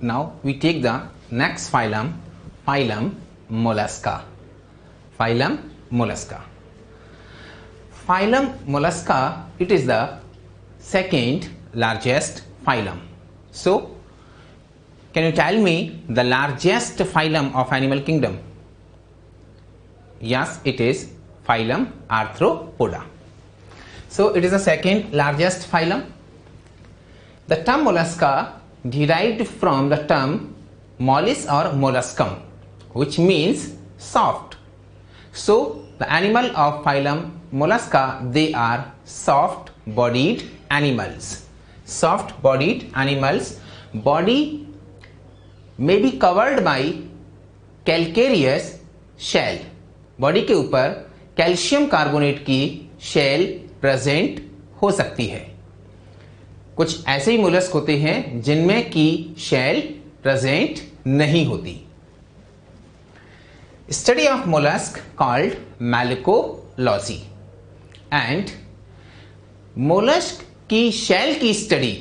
Now we take the next phylum, phylum Mollusca. Phylum Mollusca. Phylum Mollusca, it is the second largest phylum. So, can you tell me the largest phylum of animal kingdom? Yes, it is phylum Arthropoda. So, it is the second largest phylum. The term mollusca derived from the term mollis or molluscum, which means soft. So, the animal of phylum Mollusca, they are soft bodied animals. Soft bodied animals, body may be covered by calcareous shell. Body के ऊपर calcium carbonate की shell present हो सकती है. कुछ ऐसे ही mollusc होते हैं जिनमें की शेल प्रेजेंट नहीं होती. Study of mollusc called malacology and mollusc की शेल की study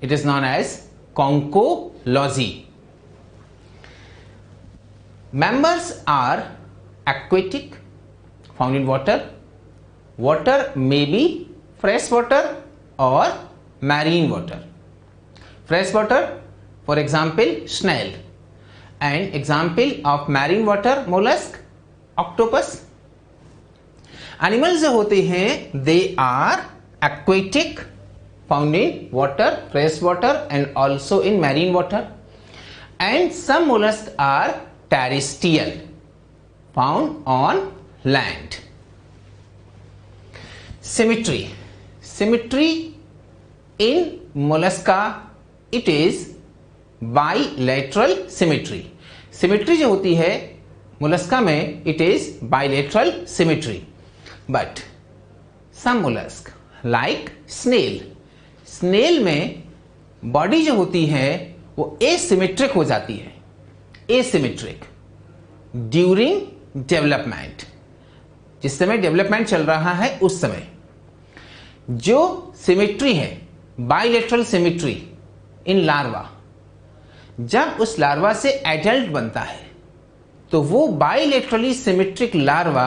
it is known as conchology. Members are aquatic, found in water. Water may be fresh water or marine water. Fresh water, for example, snail, and example of marine water mollusk, octopus. Animals जो होते हैं they are aquatic, found in water, fresh water and also in marine water, and some mollusks are terrestrial, found on land. Symmetry. Symmetry in mollusca, it is bilateral symmetry. Symmetry जो होती है mollusca में it is bilateral symmetry. But some mollusk like snail, snail में body जो होती है वो asymmetric हो जाती है. Asymmetric during डेवलपमेंट, जिस समय डेवलपमेंट चल रहा है उस समय जो सिमेट्री है बाइलेटरल सिमेट्री इन लार्वा, जब उस लार्वा से एडल्ट बनता है तो वो बाइलेटरली सिमेट्रिक लार्वा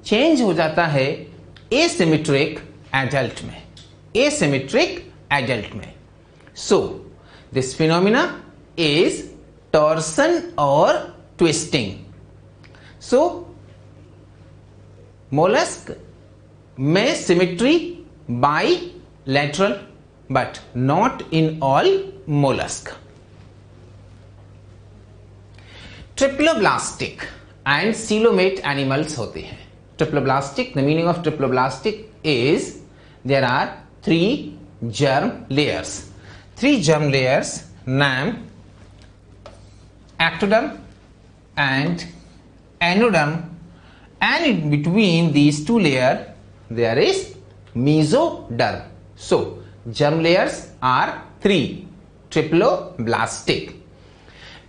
चेंज हो जाता है एसिमेट्रिक एडल्ट में. एसिमेट्रिक एडल्ट में. So this phenomena is torsion और twisting. So, mollusk may symmetry bilateral but not in all mollusk. Triploblastic and coelomate animals होते हैं. Triploblastic, the meaning of triploblastic is there are 3 germ layers. 3 germ layers named ectoderm and anoderm, and in between these 2 layers there is mesoderm. So germ layers are 3, triploblastic,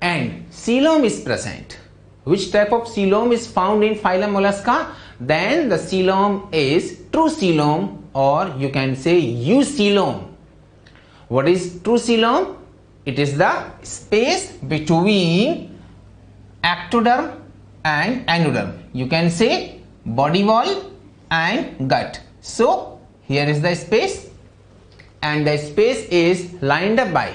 and coelom is present. Which type of coelom is found in phylum Mollusca? Then the coelom is true coelom, or you can say eucoelom. What is true coelom? It is the space between ectoderm and anoderm. You can say body wall and gut. So here is the space, and the space is lined up by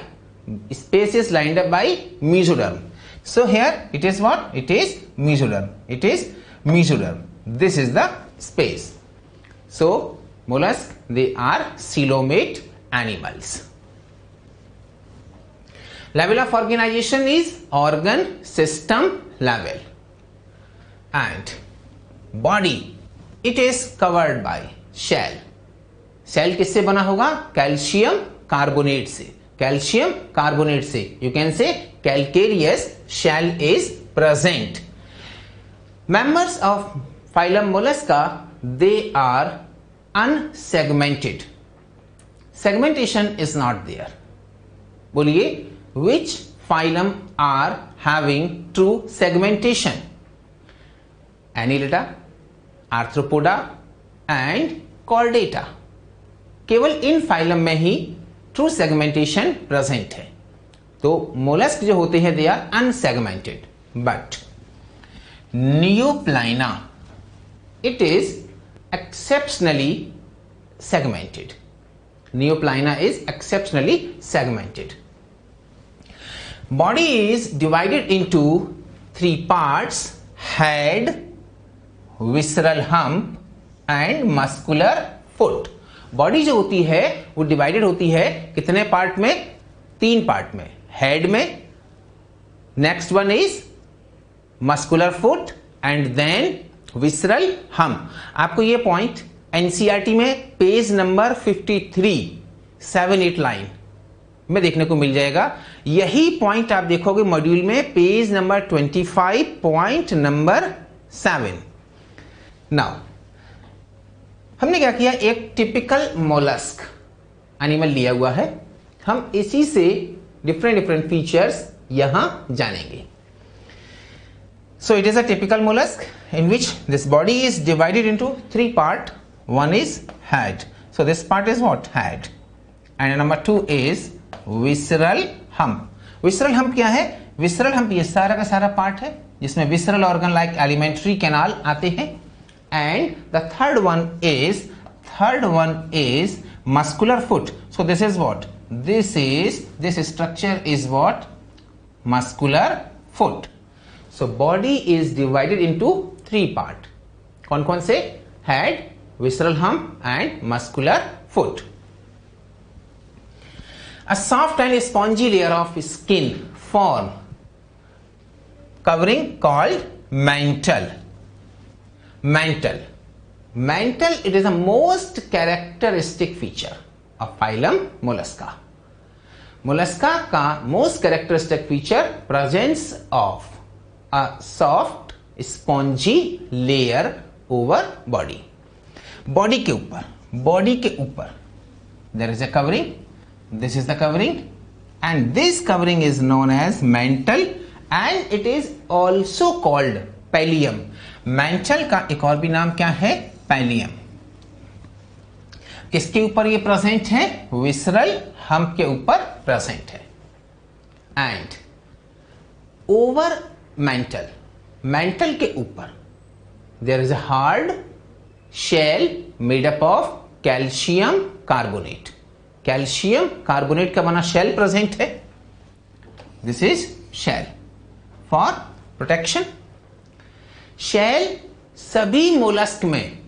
mesoderm. So here it is what? It is mesoderm. It is mesoderm. This is the space. So mollusks, they are coelomate animals. Level of organization is organ system level. And body, it is covered by shell. Shell किससे बना होगा? Calcium carbonate से. Calcium carbonate से. You can say calcareous shell is present. Members of phylum Mollusca, they are unsegmented. Segmentation is not there. बोलिए, which phylum are having true segmentation? Annelida, Arthropoda and Chordata. केवल इन phylum में ही true segmentation present है. तो मोलस्क जो होते हैं they are unsegmented, but Neopilina it is exceptionally segmented. Neoplina is exceptionally segmented. Body is divided into three parts: head, visceral hump and muscular foot. Body जो होती है वो डिवाइडेड होती है कितने पार्ट में? 3 पार्ट में। हेड में, next one is muscular foot and then visceral hump. आपको ये पॉइंट एनसीईआरटी में पेज नंबर 53 7-8 लाइन में देखने को मिल जाएगा। यही पॉइंट आप देखोगे मॉड्यूल में page number 25 point number 7। Now हमने क्या किया, एक टिपिकल मोलस्क एनिमल लिया हुआ है, हम इसी से डिफरेंट फीचर्स यहां जानेंगे। So it is a typical mollusk in which this body is divided into 3 parts. One is head. So this part is what? Head. And number 2 is visceral hump. Visceral hump क्या है? Visceral hump ये सारा का सारा part है जिसमें visceral organ like alimentary canal आते हैं। And the third one is muscular foot. So this is what? This structure is what? Muscular foot. So body is divided into 3 parts. कौन कौन से? Head, visceral hump and muscular foot. A soft and spongy layer of skin form covering called mantle. Mantle, it is the most characteristic feature of phylum Mollusca. Mollusca का most characteristic feature presence of a soft spongy layer over body. Body के ऊपर there is a covering. This is the covering and this covering is known as mantle and it is also called pallium. mantle का एक और भी नाम क्या है? pallium. किसके ऊपर ये प्रेजेंट है? विसरल हम्प के ऊपर प्रेजेंट है। एंड ओवर mantle के ऊपर there is a hard shell made up of calcium carbonate. Calcium carbonate का बना शेल प्रेजेंट है। This is shell for protection. Shell सभी मोलस्क में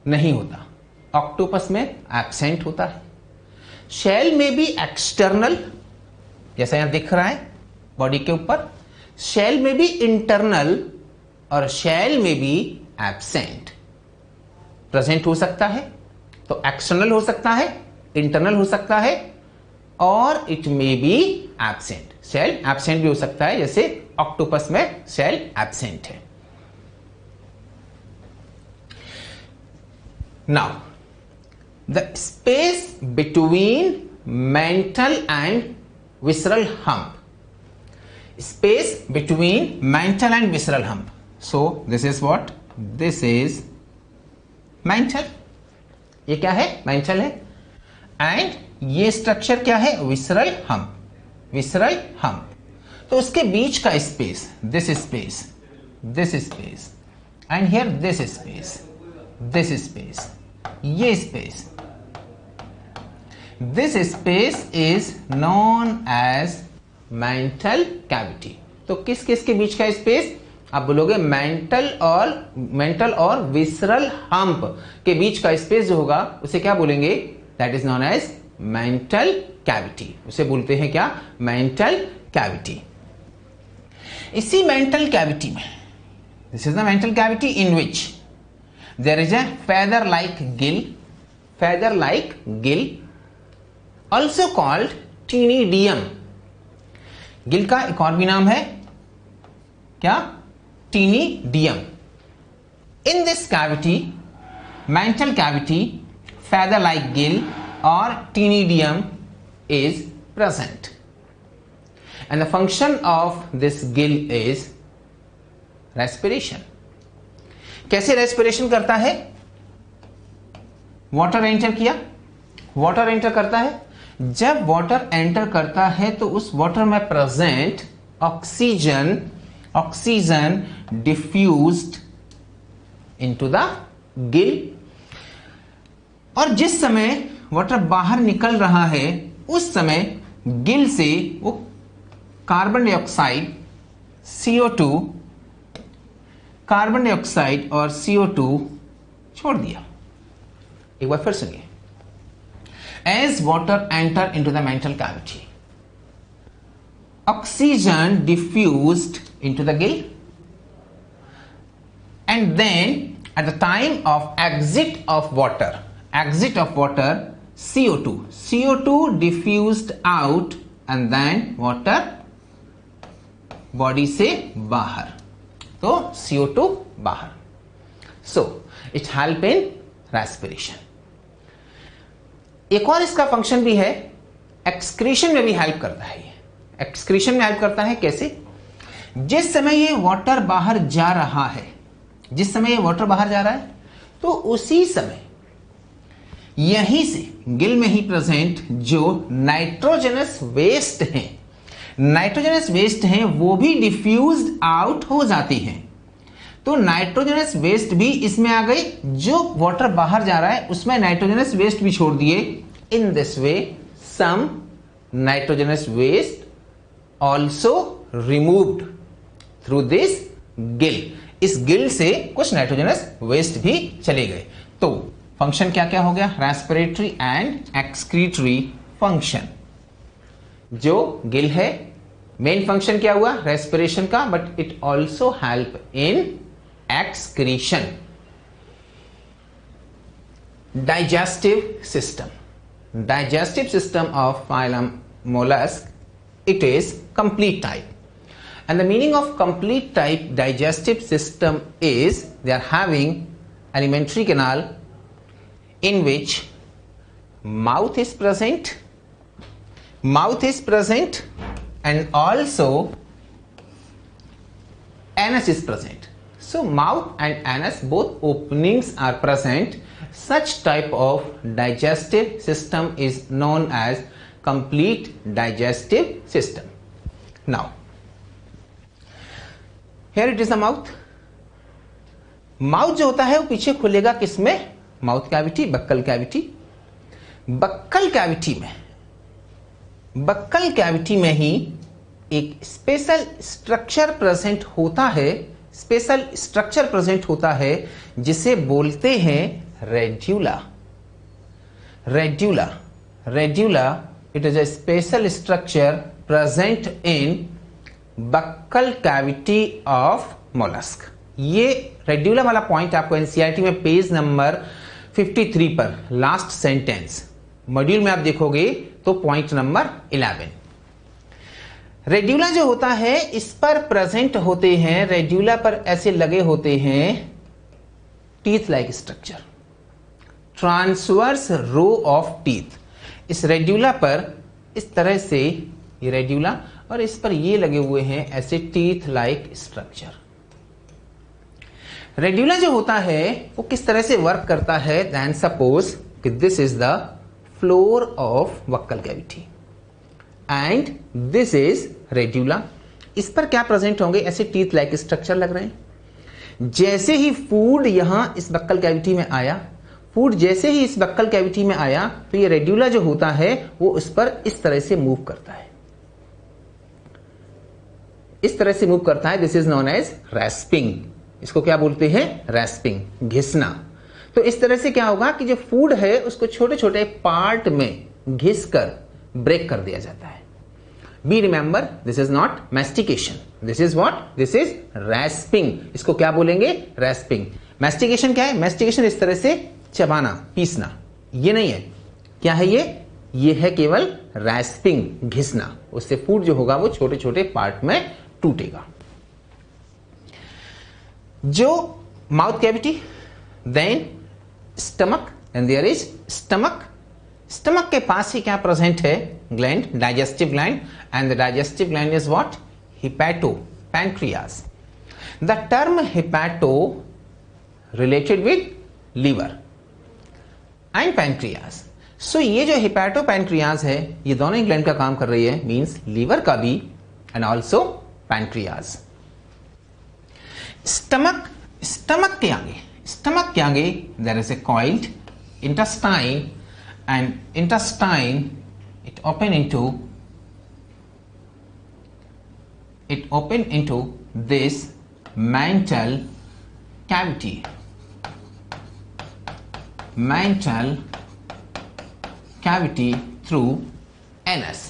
नहीं होता, ऑक्टोपस में एब्सेंट होता है। शेल में भी एक्सटर्नल, जैसा यहां दिख रहा है बॉडी के ऊपर, शेल में भी इंटरनल और शेल में भी एब्सेंट प्रेजेंट हो सकता है। तो एक्सटर्नल हो सकता है, इंटरनल हो सकता है और it may be absent. Shell absent भी हो सकता है, जैसे ऑक्टोपस में शेल एब्सेंट है। Now the space between mantle and visceral hump, space between mantle and visceral hump. So this is what? This is mantle. ये क्या है? mantle है। एंड ये स्ट्रक्चर क्या है? visceral hump. visceral hump. तो उसके बीच का space, this space, this space, and here this space, this space, ये space, this space is known as mantle cavity. तो किस किस के बीच का स्पेस? आप बोलोगे मेंटल और विसरल हम्प के बीच का स्पेस जो होगा उसे क्या बोलेंगे? That is known as mantle cavity. उसे बोलते हैं क्या? Mantle cavity. इसी मेंटल कैविटी में, this is the mantle cavity in which there is a feather like gill also called ctenidium. Gill का एक और भी नाम है क्या? Ctenidium. In this cavity, mantle cavity, feather like gill or ctenidium is present and the function of this gill is respiration. कैसे respiration करता है? वाटर एंटर किया, वाटर एंटर करता है, जब वाटर एंटर करता है तो उस वाटर में present oxygen diffused into the Gill, और जिस समय वाटर बाहर निकल रहा है उस समय गिल से वो कार्बन डाइऑक्साइड और CO2 छोड़ दिया। एक बार फिर सुनिए। As water enter into the mantle cavity, oxygen diffused into the gill, and then at the time of exit of water CO2 diffused out, and then water body से बाहर, तो CO2 बाहर, so it help in respiration। एक और इसका function भी है, excretion में भी हेल्प करता है। एक्सक्रीशन में हेल्प करता है कैसे? जिस समय ये वाटर बाहर जा रहा है, तो उसी समय यहीं से गिल में ही प्रेजेंट जो नाइट्रोजनस वेस्ट हैं वो भी डिफ्यूज्ड आउट हो जाती हैं। तो नाइट्रोजनस वेस्ट भी इसमें आ गई, जो वाटर बाहर जा रहा है उसमें नाइट्रोजनस वेस्ट भी छोड़ दिए। In this way some nitrogenous waste also removed through this gill, इस गिल से कुछ नाइट्रोजनस वेस्ट भी चले गए। तो फंक्शन क्या क्या हो गया? Respiratory and excretory function. जो गिल है मेन फंक्शन क्या हुआ? रेस्पिरेशन का, but it also help in excretion. digestive system of phylum mollusk, it is complete type, and the meaning of complete type digestive system is they are having alimentary canal in which mouth is present and also anus is present. So mouth and anus both openings are present. Such type of digestive system is known as complete digestive system. Now here it is the mouth. Mouth जो होता है वो पीछे खुलेगा किसमें? Mouth cavity, buccal cavity. Buccal cavity में ही एक special structure present होता है जिसे बोलते हैं radula. It is a special structure present in buccal cavity of mollusc. ये रेड्यूला वाला पॉइंट आपको एनसीईआरटी में पेज नंबर 53 पर लास्ट सेंटेंस मॉड्यूल में आप देखोगे तो पॉइंट नंबर 11। रेड्यूला जो होता है इस पर प्रेजेंट होते हैं, रेड्यूला पर ऐसे लगे होते हैं teeth like structure, transverse row of teeth. इस रेड्यूला पर इस तरह से ये रेड्यूला और इस पर ये लगे हुए हैं ऐसे टीथ लाइक स्ट्रक्चर। रेड्यूला जो होता है वो किस तरह से वर्क करता है? देन सपोज कि this is the floor of buccal cavity and this is radula. इस पर क्या प्रेजेंट होंगे? ऐसे टीथ लाइक स्ट्रक्चर लग रहे हैं। जैसे ही फूड यहां इस बक्कल कैविटी में आया, तो ये रेड्यूला जो होता है वो उस पर इस तरह से मूव करता है। This is known as rasping. इसको क्या बोलते हैं? रैस्पिंग, घिसना। तो इस तरह से क्या होगा कि जो फूड है उसको छोटे छोटे पार्ट में घिस कर ब्रेक कर दिया जाता है। Be remember, this is not mastication, this is what? This is रैस्पिंग। इसको क्या बोलेंगे? रैस्पिंग। मैस्टिकेशन क्या है? मैस्टिकेशन इस तरह से चबाना, पीसना, ये नहीं है। क्या है ये है केवल रैस्पिंग, घिसना। उससे फूड जो होगा वो छोटे छोटे पार्ट में टूटेगा। जो mouth cavity, then stomach, and there is stomach के पास ही क्या प्रेजेंट है? Gland, digestive gland, and the digestive gland is what? Hepato pancreas. The term hepato related with liver and pancreas. सो ये जो हिपैटोपैनक्रियाज है ये दोनों ग्लैंड का काम कर रही है, मींस लीवर का भी एंड ऑल्सो पैनक्रियाज। स्टमक के आगे there is a coiled intestine, and intestine it open into this mantle cavity through anus।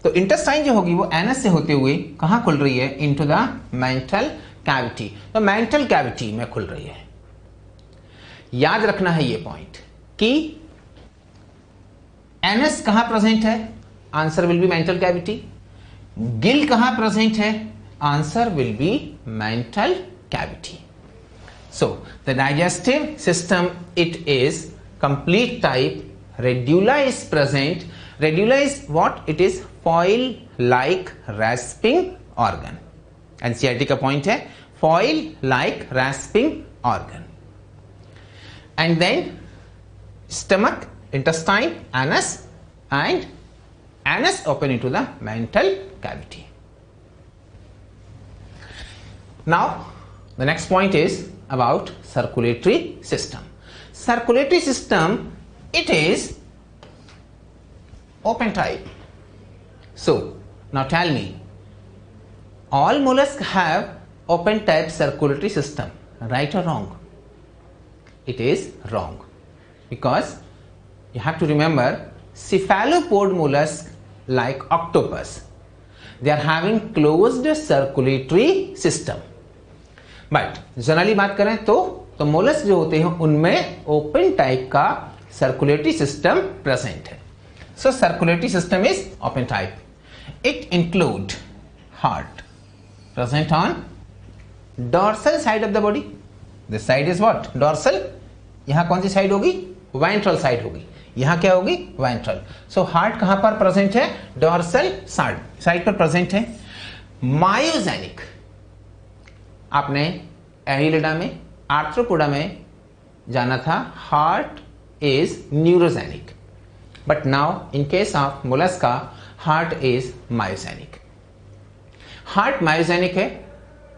तो इंटेस्टाइन जो होगी वो एनस से होते हुए कहां खुल रही है? Into the mantle cavity. तो मेंटल कैविटी में खुल रही है। याद रखना है ये पॉइंट कि एनस कहां प्रेजेंट है? Answer will be mantle cavity. Gill कहां प्रेजेंट है? Answer will be mantle cavity. So the digestive system it is complete type. Radula is present. Radula is what? It is foil like rasping organ. NCERT का point है foil like rasping organ. And then stomach, intestine, anus, and anus open into the mental cavity. Now the next point is about circulatory system. Circulatory system, it is open type. So now tell me, all mollusks have open type circulatory system, right or wrong? It is wrong, because you have to remember cephalopod mollusk like octopus, they are having closed circulatory system। but generally बात करें तो मोलस्क जो होते हैं उनमें open type का circulatory system present है। So circulatory system is open type. It include heart present on dorsal side of the body. This side is what? Dorsal. यहां कौन सी साइड होगी? वेंट्रल साइड होगी। यहां क्या होगी? वेंट्रल। सो हार्ट कहां पर प्रेजेंट है? डॉर्सल साइड पर प्रेजेंट है। मायोजेनिक, आपने एनिलिडा में, आर्थ्रोपोडा में जाना था heart is neurogenic, but now in case of Mollusca heart is myogenic. Heart myogenic है।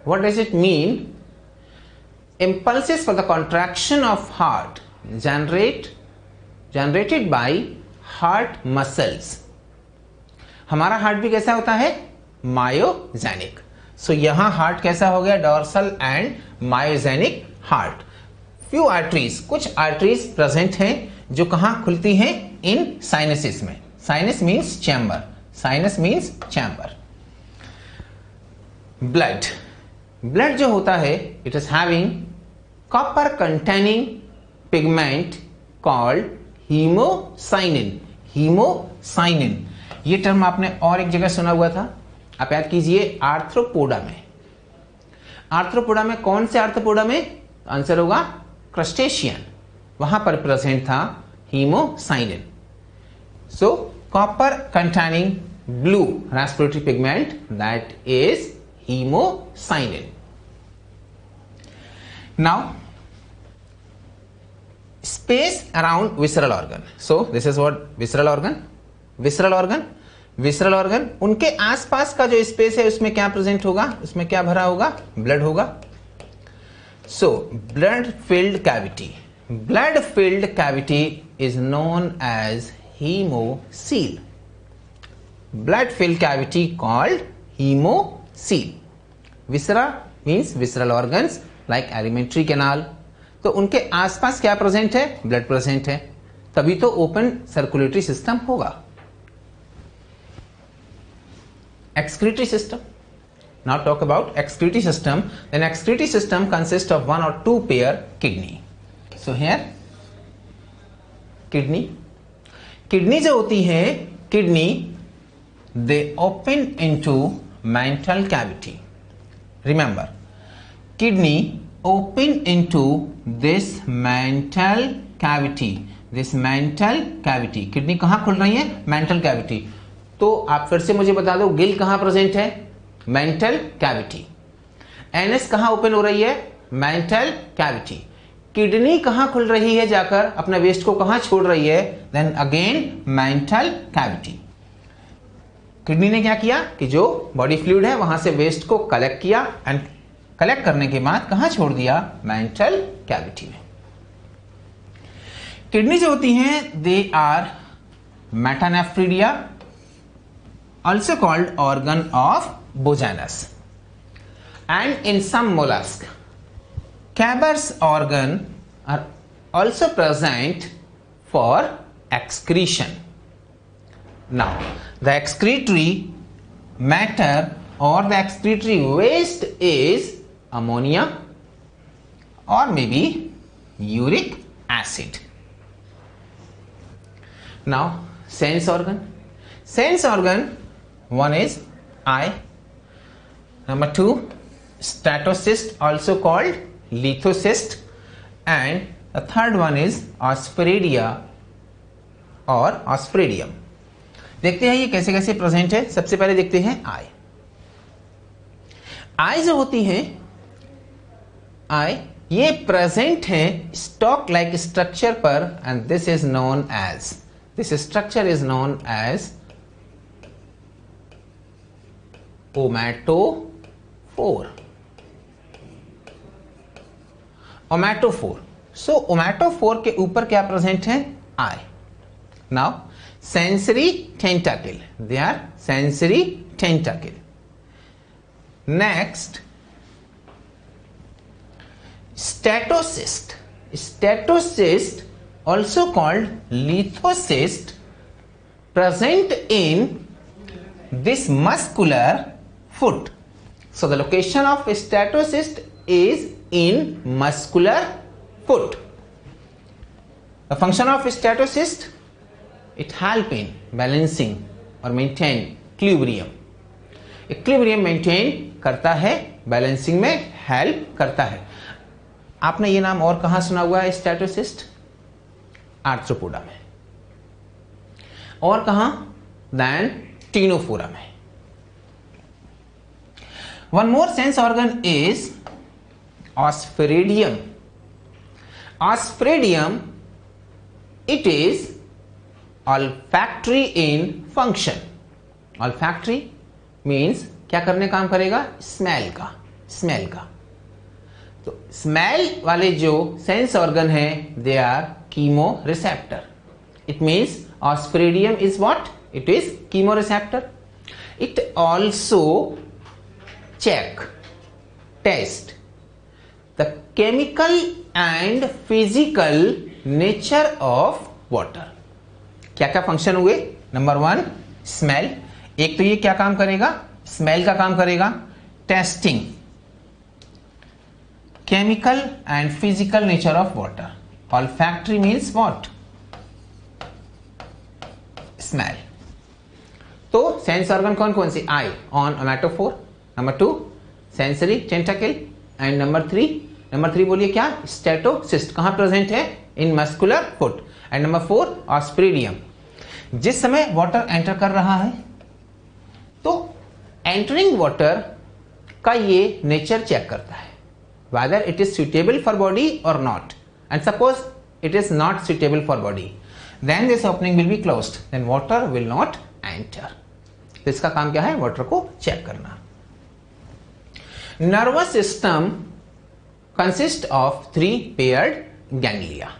What does it mean? impulses for the contraction of heart generated by heart muscles। हमारा heart भी कैसा होता है? मायोजेनिक। सो यहां हार्ट कैसा हो गया? Dorsal and myogenic heart. Few arteries, कुछ आर्टरीज प्रेजेंट हैं जो कहां खुलती हैं? इन साइनसिस में। Sinus means chamber. Sinus means chamber. Blood जो होता है it is having copper containing pigment called hemocyanin। Haemocyanin, ये टर्म आपने और एक जगह सुना हुआ था। आप याद कीजिए, आर्थ्रोपोडा में। आर्थ्रोपोडा में कौन से आर्थ्रोपोडा में? आंसर होगा क्रस्टेशियन। वहां पर प्रेजेंट था haemocyanin. So copper containing blue respiratory pigment, that is haemocyanin. Now space around visceral organ। So this is what visceral organ उनके आसपास का जो स्पेस है उसमें क्या प्रेजेंट होगा? उसमें क्या भरा होगा? ब्लड होगा। सो blood filled cavity is known as hemocoel। blood filled cavity called hemocoel। viscera means visceral organs like alimentary canal। तो उनके आसपास क्या प्रेजेंट है? ब्लड प्रेजेंट है, तभी तो ओपन सर्कुलेटरी सिस्टम होगा। excretory system। now talk about excretory system। then excretory system consists of one or two pair kidney। so here kidney जो होती है, kidney they open into mental cavity। remember, kidney open into this mental cavity। Kidney कहां खुल रही है? Mantle cavity. तो आप फिर से मुझे बता दो, गिल कहां प्रेजेंट है? Mantle cavity. एनएस कहां ओपन हो रही है? Mantle cavity. किडनी कहां खुल रही है, जाकर अपना वेस्ट को कहां छोड़ रही है, then again mantle cavity. Kidney ने क्या किया कि जो बॉडी फ्लूइड है वहां से वेस्ट को कलेक्ट किया एंड कलेक्ट करने के बाद कहां छोड़ दिया, मेंटल कैविटी में। किडनी जो होती हैं they are metanephridia, also called organ of Bojanus, and in some mollusk Cabers organ are also present for excretion. Now the excretory matter or the excretory waste is ammonia or maybe uric acid. Now sense organ. Sense organ, one is eye, number 2 statocyst also called lithocyst, and the third one is aspiradia और aspiradium. देखते हैं ये कैसे कैसे present है। सबसे पहले देखते हैं आई। आई जो होती है, आई ये प्रेजेंट है स्टॉक लाइक स्ट्रक्चर पर, and this is known as, this structure is known as ommatophore. Ommatophore, so ommatophore के ऊपर क्या प्रेजेंट है, eye. Now sensory tentacle, they are sensory tentacle. Next statocyst, statocyst also called lithocyst, present in this muscular foot. So the location of statocyst is in muscular foot. The function of statocyst, it help in balancing or maintain equilibrium. Equilibrium maintain करता है, balancing में help करता है। आपने ये नाम और कहाँ सुना हुआ है, स्टेटोसिस्ट? आर्थ्रोपोडा में। और कहां, देन टीनोफोरा में। One more sense organ is osphradium. Osphradium it is olfactory in function. Olfactory means क्या करने काम करेगा, स्मेल का, स्मेल का। तो स्मेल वाले जो सेंस ऑर्गन है they are chemoreceptor. It means Ospiridium is what? It is chemoreceptor. It also check, test the chemical and physical nature of water. क्या क्या फंक्शन हुए, नंबर 1 स्मेल। एक तो ये क्या काम करेगा, स्मेल का काम करेगा। Testing chemical and physical nature of water. Olfactory means what? Smell. तो सेंस ऑर्गन कौन कौन सी, eye on ommatophore, number 2 sensory tentacle, and number 3 बोलिए क्या, स्टेटोसिस्ट, कहां प्रेजेंट है, in muscular foot, and number 4 osphradium. जिस समय वाटर एंटर कर रहा है तो एंटरिंग वाटर का ये नेचर चेक करता है, whether it is suitable for body or not. And suppose it is not suitable for body, then this opening will be closed, then water will not enter. तो इसका काम क्या है, water को चेक करना। Nervous system consist of 3 paired ganglia.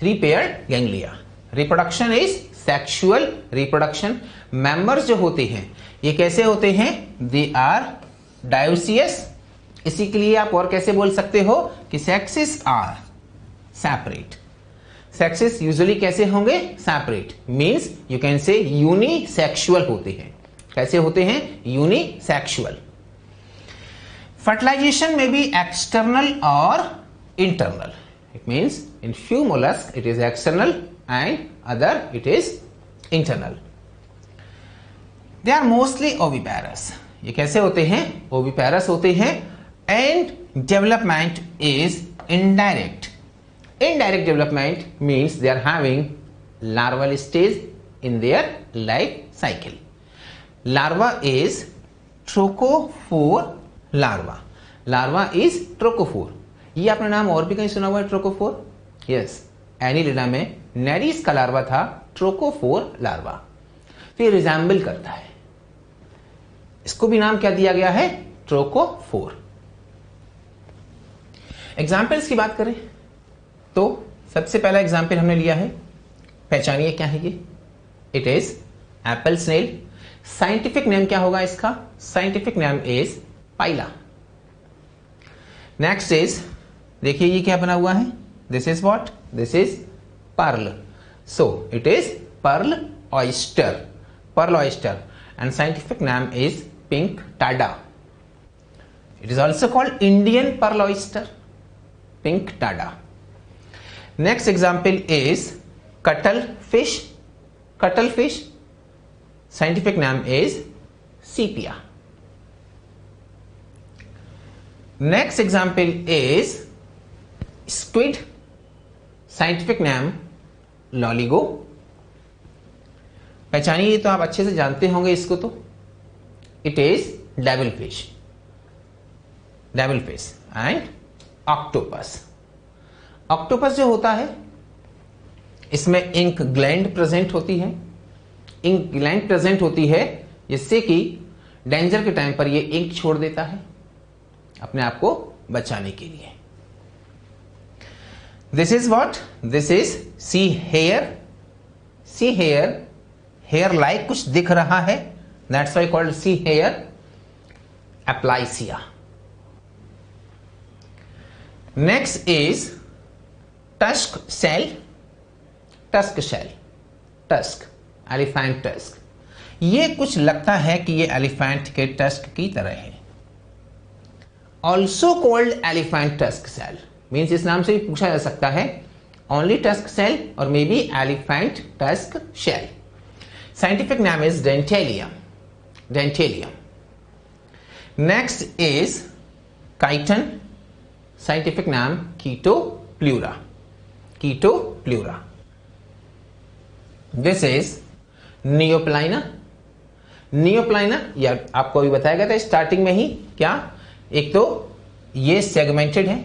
3 paired ganglia. Reproduction is sexual reproduction. Members जो होते हैं ये कैसे होते हैं, दे आर डायोसियस। इसी के लिए आप और कैसे बोल सकते हो कि sexes are separate. Sexes usually कैसे होंगे, separate, means you can say unisexual होते हैं। कैसे होते हैं, यूनिसेक्सुअल। फर्टिलाइजेशन में भी एक्सटर्नल और internal. It means in few mollusc it is external and other it is internal. They are mostly oviparous. ये कैसे होते हैं, ओविपेरस होते हैं। And development is indirect. Indirect development means they are having larval stage in their life cycle. Larva is trochophore larva. Larva is trochophore. ये आपने नाम और भी कहीं सुना हुआ है, ट्रोकोफोर? यस, एनीलिडा में नेरिस का लार्वा था ट्रोकोफोर लार्वा। तो ये रिजेंबल करता है, इसको भी नाम क्या दिया गया है? ट्रोकोफोर। एग्जाम्पल्स की बात करें तो सबसे पहला एग्जाम्पल हमने लिया है, पहचानिए क्या है ये? It is apple snail. Scientific name क्या होगा इसका? Scientific name is Pila. Next is, देखिए ये क्या बना हुआ है? This is what? This is pearl. So it is pearl oyster, pearl oyster, and scientific name is Pinctada. It is also called Indian pearl oyster, Pinctada. Next example is cuttlefish, cuttlefish, scientific name is sepia. Next example is squid, scientific name loligo. पहचानिए, ये तो आप अच्छे से जानते होंगे इसको। तो it is devil fish, devil fish and octopus. octopus जो होता है इसमें इंक ग्लैंड प्रेजेंट होती है, इंक ग्लैंड प्रेजेंट होती है जिससे कि डेंजर के टाइम पर ये इंक छोड़ देता है अपने आप को बचाने के लिए। This is what? This is sea hare. Sea hare, hare like कुछ दिख रहा है, that's why called sea hare. Aplysia. Next is tusk shell, tusk shell, tusk, elephant tusk. ये कुछ लगता है कि ये एलिफेंट के टस्क की तरह है। Also called elephant tusk shell, means इस नाम से भी पूछा जा सकता है ओनली टस्क सेल और maybe elephant tusk shell. Scientific name is Dentalium, Dentalium. Next is chiton, scientific नाम Chaetopleura, Chaetopleura. This is Neopilina, Neopilina, या आपको अभी बताया गया था स्टार्टिंग में ही क्या? एक तो ये सेगमेंटेड है,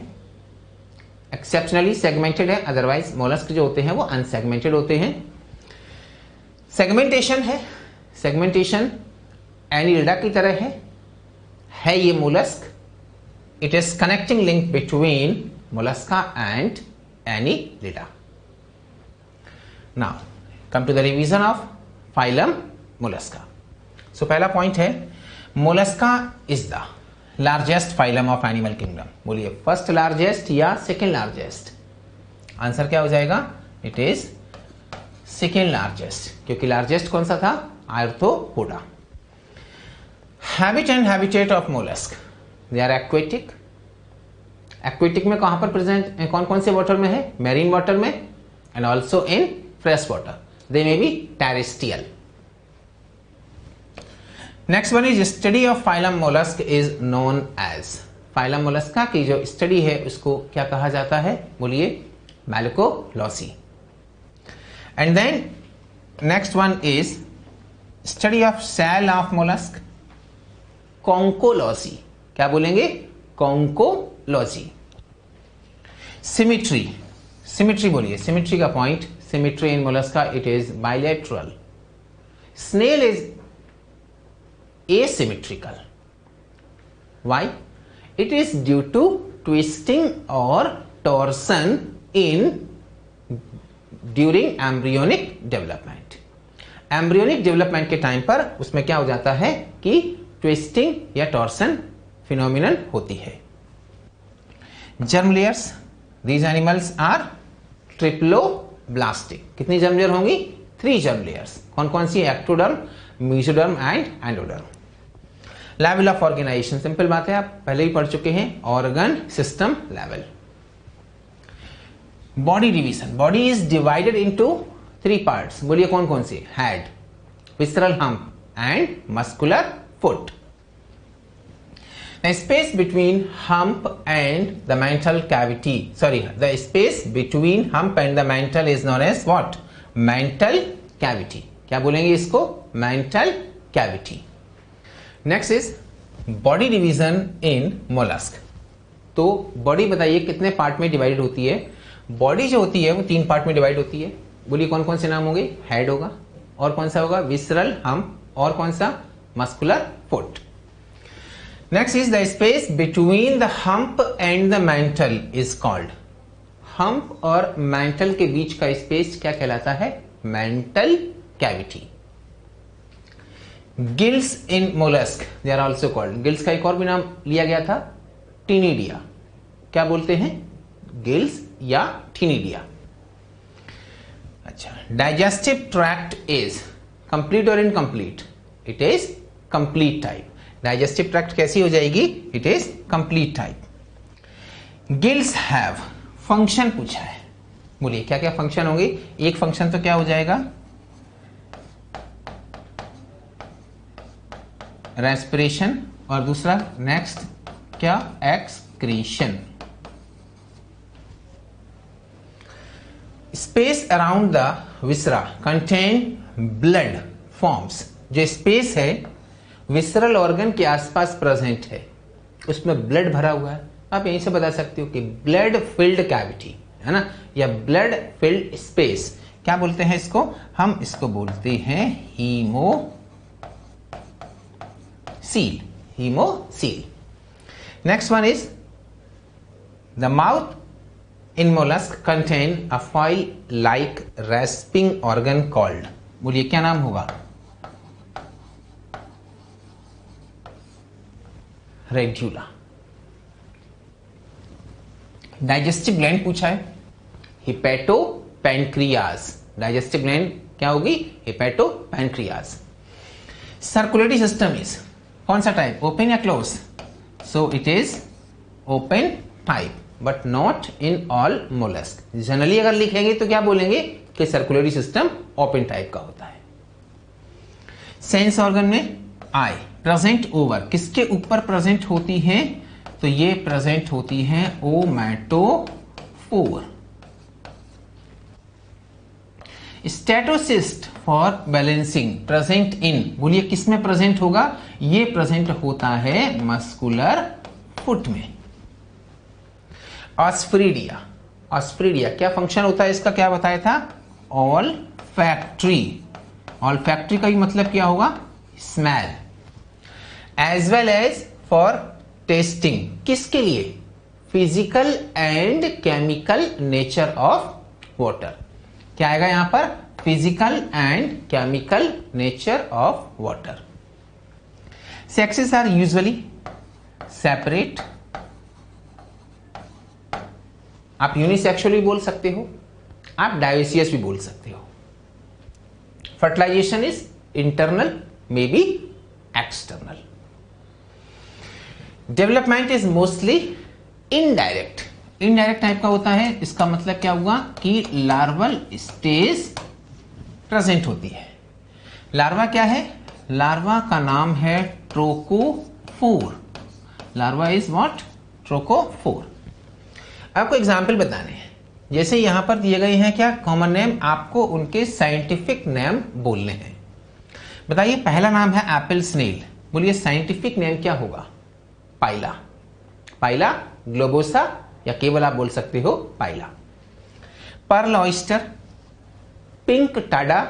एक्सेप्शनली सेगमेंटेड है, अदरवाइज मोलस्क जो होते हैं वो अनसेगमेंटेड होते हैं। सेगमेंटेशन है, सेगमेंटेशन एनीलिडा की तरह है ये mollusc. It is connecting link between Mollusca and Annelida. Now come to the revision of phylum mollusca. So पहला पॉइंट है, Mollusca is the largest phylum of animal kingdom. बोलिए फर्स्ट लार्जेस्ट या second largest? Answer क्या हो जाएगा? It is second largest, क्योंकि largest कौन सा था? Arthropoda. Habit and habitat of mollusc, they are aquatic. Aquatic में कहां पर प्रेजेंट, कौन कौन से वाटर में है? मैरीन वाटर में and also in fresh water. They may be terrestrial. Next one is study of phylum mollusk is known as. phylum mollusca की जो स्टडी है उसको क्या कहा जाता है? बोलिए malacology. And then next one is study of cell of mollusk, conchology. क्या बोलेंगे? conchology. Symmetry, symmetry बोलिए, symmetry का point, symmetry in mollusca, it is bilateral. Snail is asymmetrical. Why? It is due to twisting or torsion in during embryonic development. Embryonic development के time पर उसमें क्या हो जाता है कि ट्विस्टिंग या टॉर्सन फिनोमिनन होती है। Germ layers, these animals are triploblastic. कितनी जर्म लेयर होंगी? 3 जर्म लेयर्स। कौन कौन सी? Ectoderm, mesoderm and endoderm. Level of organization, simple बात है, आप पहले ही पढ़ चुके हैं, organ system level. Body division, body is divided into 3 parts. बोलिए कौन कौन सी? Head, visceral hump and muscular foot. The space between hump and the mantle cavity, sorry, the space between hump and the mantle is known as what? Mantle cavity. क्या बोलेंगे इसको? Mantle cavity. Next is body division in mollusk. तो body बताइए कितने part में divide होती है? Body जो होती है वो 3 पार्ट में डिवाइड होती है। बोलिए कौन कौन से नाम होंगे? हेड होगा, और कौन सा होगा? विसरल हम्प, और कौन सा? Muscular foot. Next is the space between the hump and the mantle is called. Hump और मेंटल के बीच का स्पेस क्या कहलाता है? Mantle cavity. Gills in mollusc they are also called. Gills का एक और भी नाम लिया गया था, टिनिडिया। क्या बोलते हैं? गिल्स या टिनिडिया। अच्छा, डाइजेस्टिव ट्रैक्ट इज कंप्लीट और incomplete? It is complete type. Digestive tract कैसी हो जाएगी? It is complete type. Gills have, function पूछा है, बोलिए क्या क्या फंक्शन होंगे? एक फंक्शन तो क्या हो जाएगा? रेस्पिरेशन, और दूसरा नेक्स्ट क्या? Excretion. Space around the viscera contain blood forms. जो स्पेस है विसरल ऑर्गन के आसपास प्रेजेंट है, उसमें ब्लड भरा हुआ है। आप यहीं से बता सकते हो कि ब्लड फिल्ड कैविटी है ना, या ब्लड फिल्ड स्पेस। क्या बोलते हैं इसको? हम इसको बोलते हैं haemocoel. Haemocoel. Next one is the mouth in mollusc contain a foil like respiring organ called. बोलिए क्या नाम होगा? रेड्यूला। डाइजेस्टिव ग्लैंड पूछा है, हिपैटो पैनक्रियाज। डाइजेस्टिव ग्लैंड क्या होगी? Hepato pancreas. Circulatory system is कौन सा टाइप? ओपन या close? So it is open type, but not in all mollusc. Generally अगर लिखेंगे तो क्या बोलेंगे कि सर्कुलेटरी सिस्टम ओपन टाइप का होता है। सेंस ऑर्गन में आई प्रेजेंट ओवर, किसके ऊपर प्रेजेंट होती है? तो ये प्रेजेंट होती है ommatophore. Statocyst for balancing present in, बोलिए किस में प्रेजेंट होगा? ये प्रेजेंट होता है मस्कुलर फुट में। ऑस्फ्रिडिया। ऑस्फ्रिडिया क्या फंक्शन होता है इसका? क्या बताया था? All factory. ऑल फैक्ट्री का ही मतलब क्या होगा? Smell. As well as for testing, किसके लिए? Physical and chemical nature of water. क्या आएगा यहां पर? Physical and chemical nature of water. Sexes are usually separate. आप यूनिसेक्सुअल भी बोल सकते हो, आप डायोसियस भी बोल सकते हो। Fertilisation is internal, maybe external. Development is mostly indirect. Indirect type का होता है। इसका मतलब क्या हुआ कि लार्वल स्टेज प्रेजेंट होती है। लार्वा क्या है? लार्वा का नाम है trochophore. Larva is what? Trochophore. आपको एग्जाम्पल बताने हैं, जैसे यहां पर दिए गए हैं क्या कॉमन नेम, आपको उनके साइंटिफिक नेम बोलने हैं। बताइए पहला नाम है एप्पल स्नेल, बोलिए साइंटिफिक नेम क्या होगा? पाइला। पाइला ग्लोबोसा, या केवल आप बोल सकते हो Pila. Pearl oyster, Pinctada,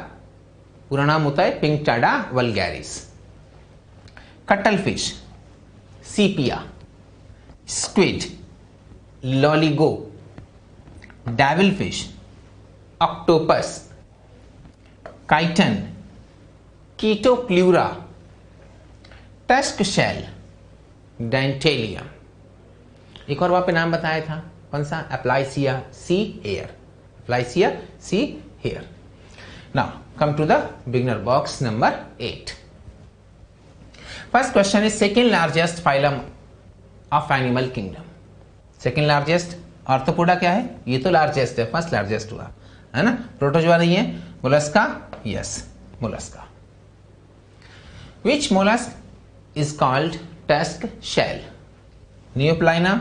पूरा नाम होता है Pinctada vulgaris. Cuttlefish, Sepia. Squid, Loligo. Devil fish, octopus. Chiton, Chaetopleura. Tusk shell, Dentalium. एक और वहां पे नाम बताया था, कौन सा? Aplysia sea hare. Aplysia sea hare. Now come to the beginner box number 8. First question is second largest phylum of animal kingdom. Second largest Arthropoda क्या है? ये तो लार्जेस्ट है, फर्स्ट लार्जेस्ट हुआ है ना। प्रोटोजोआ नहीं है। Mollusca, yes Mollusca. Which mollusc is called tusk shell? Neopilina,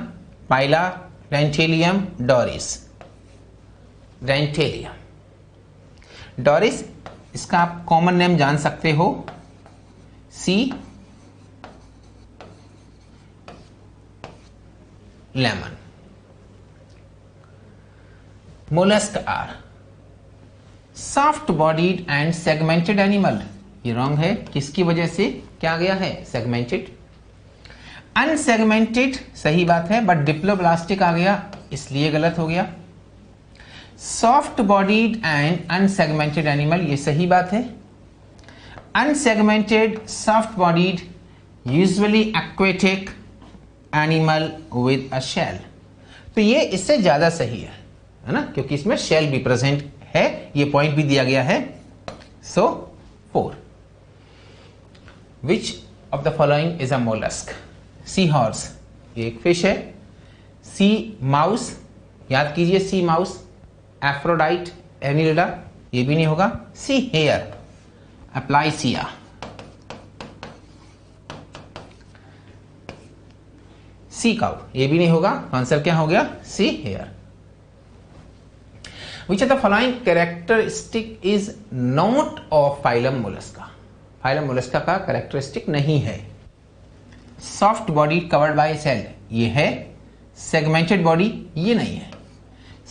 Pila, Dentalium, Doris. Dentalium. Doris, इसका आप कॉमन नेम जान सकते हो, sea lemon. Mollusks are soft bodied and segmented animal. ये रॉन्ग है. किसकी वजह से क्या गया है? सेगमेंटेड. अनसेगमेंटेड सही बात है, बट डिप्लोब्लास्टिक आ गया इसलिए गलत हो गया. Soft bodied and unsegmented animal ये सही बात है. Unsegmented soft bodied usually aquatic animal with a shell. तो ये इससे ज्यादा सही है ना, क्योंकि इसमें शेल भी प्रेजेंट है. ये पॉइंट भी दिया गया है. So 4. Which of the following is a mollusc? Seahorse एक फिश है. सी माउस याद कीजिए, सी माउस. एफ्रोडाइट एनिलिडा ये भी नहीं होगा. See here अप्लाइसिया. सी काउ ये भी नहीं होगा. आंसर क्या हो गया? See here. Which of the following characteristic is not of phylum mollusca? Phylum mollusca का characteristic नहीं है. Soft body covered by cell ये है. Segmented body ये नहीं है.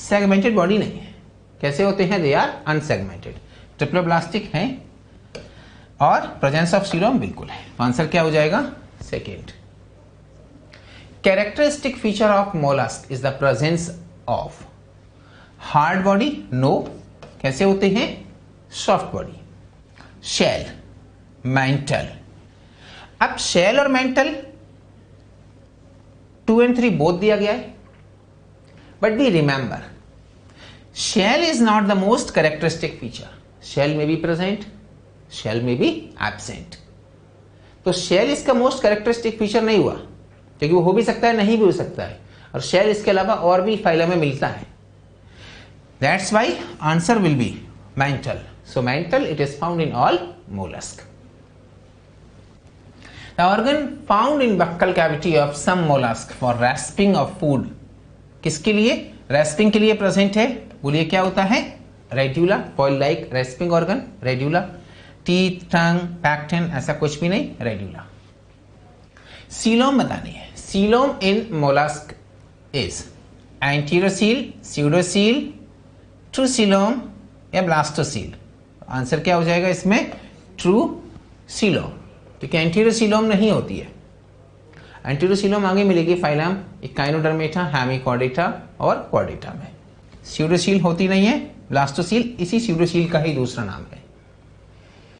Segmented body नहीं है. कैसे होते हैं? They are unsegmented. Triploblastic हैं और presence of coelom बिल्कुल है. आंसर क्या हो जाएगा? Second. Characteristic feature of mollusk is the presence of hard body. No. कैसे होते हैं? Soft body. Shell, mantle. अब शेल और मेंटल 2 and 3 बोथ दिया गया है, but be remember shell is not the most characteristic feature. Shell may be present, shell may be absent. तो shell इसका मोस्ट कैरेक्टरिस्टिक फीचर नहीं हुआ, क्योंकि वो हो भी सकता है नहीं भी हो सकता है, और शेल इसके अलावा और भी फाइलम में मिलता है. That's why answer will be mantle. So mantle it is found in all mollusk. The organ found in buccal cavity of some mollusk for rasping of food. किसके लिए? rasping के लिए प्रेजेंट है. बोलिए क्या होता है? Radula. foil like rasping organ radula. teeth, tongue, pecten ऐसा कुछ भी नहीं, रेड्यूला. सीलोम बतानी है. Coelom in mollusk is anterocoel, pseudocoel, true coelom या ब्लास्टोसील. आंसर क्या हो जाएगा इसमें? ट्रू सीलोम, क्योंकि एंटीरोसीलोम नहीं होती है. एंटीरोसीलोम आगे मिलेगी फाइलम इकाइनोडर्मेटा, हेमिकॉर्डेटा और कॉर्डेटा में. स्यूडोसील होती नहीं है. ब्लास्टोसील इसी स्यूडोसील का ही दूसरा नाम है.